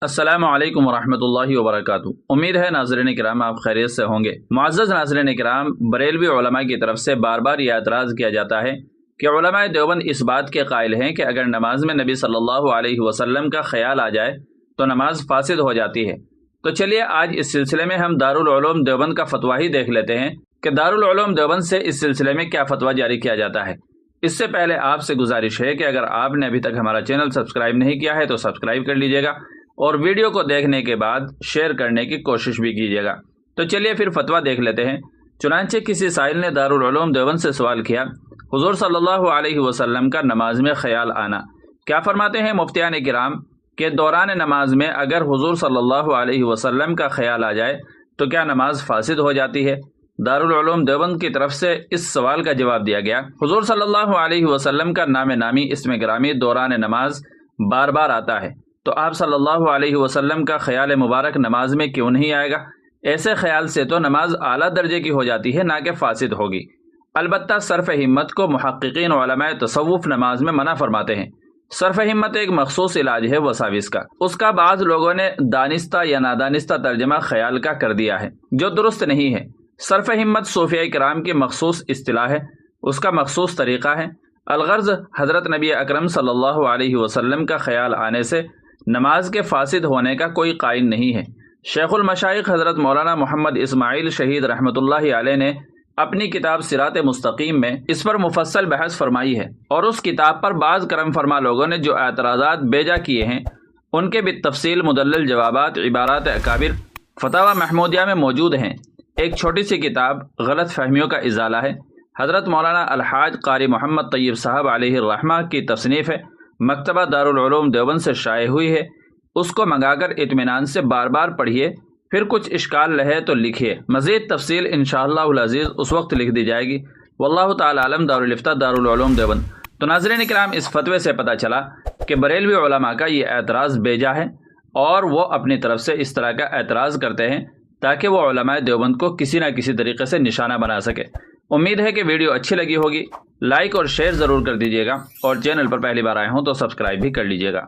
السلام علیکم ورحمۃ اللہ وبرکاتہ۔ امید ہے ناظرین کرام آپ خیریت سے ہوں گے۔ معزز ناظرین کرام، بریلوی علماء کی طرف سے بار بار یہ اعتراض کیا جاتا ہے کہ علماء دیوبند اس بات کے قائل ہیں کہ اگر نماز میں نبی صلی اللہ علیہ وسلم کا خیال آ جائے تو نماز فاسد ہو جاتی ہے۔ تو چلیے آج اس سلسلے میں ہم دارالعلوم دیوبند کا فتویٰ ہی دیکھ لیتے ہیں کہ دارالعلوم دیوبند سے اس سلسلے میں کیا فتویٰ جاری کیا جاتا ہے۔ اس سے پہلے آپ سے گزارش ہے کہ اگر آپ نے ابھی تک ہمارا چینل سبسکرائب نہیں کیا ہے تو سبسکرائب کر لیجیے گا اور ویڈیو کو دیکھنے کے بعد شیئر کرنے کی کوشش بھی کیجیے گا۔ تو چلیے پھر فتویٰ دیکھ لیتے ہیں۔ چنانچہ کسی سائل نے دارالعلوم دیوبند سے سوال کیا، حضور صلی اللہ علیہ وسلم کا نماز میں خیال آنا، کیا فرماتے ہیں مفتیان کرام کہ دوران نماز میں اگر حضور صلی اللہ علیہ وسلم کا خیال آ جائے تو کیا نماز فاسد ہو جاتی ہے؟ دارالعلوم دیوبند کی طرف سے اس سوال کا جواب دیا گیا، حضور صلی اللہ علیہ وسلم کا نام نامی اسم گرامی دوران نماز بار بار آتا ہے، تو آپ صلی اللہ علیہ وسلم کا خیال مبارک نماز میں کیوں نہیں آئے گا؟ ایسے خیال سے تو نماز اعلیٰ درجے کی ہو جاتی ہے، نہ کہ فاسد ہوگی۔ البتہ صرف ہمت کو محققین علماء تصوف نماز میں منع فرماتے ہیں۔ صرف ہمت ایک مخصوص علاج ہے وساوس کا، اس کا بعض لوگوں نے دانستہ یا نادانستہ ترجمہ خیال کا کر دیا ہے جو درست نہیں ہے۔ صرف ہمت صوفیاء کرام کی مخصوص اصطلاح ہے، اس کا مخصوص طریقہ ہے۔ الغرض حضرت نبی اکرم صلی اللہ علیہ وسلم کا خیال آنے سے نماز کے فاسد ہونے کا کوئی قائل نہیں ہے۔ شیخ المشائخ حضرت مولانا محمد اسماعیل شہید رحمۃ اللہ علیہ نے اپنی کتاب صراط مستقیم میں اس پر مفصل بحث فرمائی ہے، اور اس کتاب پر بعض کرم فرما لوگوں نے جو اعتراضات بیجا کیے ہیں ان کے بالتفصیل مدلل جوابات عبارات اکابر فتاوی محمودیہ میں موجود ہیں۔ ایک چھوٹی سی کتاب غلط فہمیوں کا ازالہ ہے، حضرت مولانا الحاج قاری محمد طیب صاحب علیہ الرحمہ کی تصنیف ہے، مکتبہ دارالعلوم دیوبند سے شائع ہوئی ہے۔ اس کو منگا کر اطمینان سے بار بار پڑھیے، پھر کچھ اشکال رہے تو لکھیے، مزید تفصیل انشاءاللہ العزیز اس وقت لکھ دی جائے گی۔ واللہ تعالی عالم۔ دارالفتہ دارالعلوم دیوبند۔ تو ناظرین کرام، اس فتوے سے پتہ چلا کہ بریلوی علماء کا یہ اعتراض بیجا ہے، اور وہ اپنی طرف سے اس طرح کا اعتراض کرتے ہیں تاکہ وہ علماء دیوبند کو کسی نہ کسی طریقے سے نشانہ بنا سکے۔ امید ہے کہ ویڈیو اچھی لگی ہوگی، لائک اور شیئر ضرور کر دیجیے گا، اور چینل پر پہلی بار آئے ہوں تو سبسکرائب بھی کر لیجیے گا۔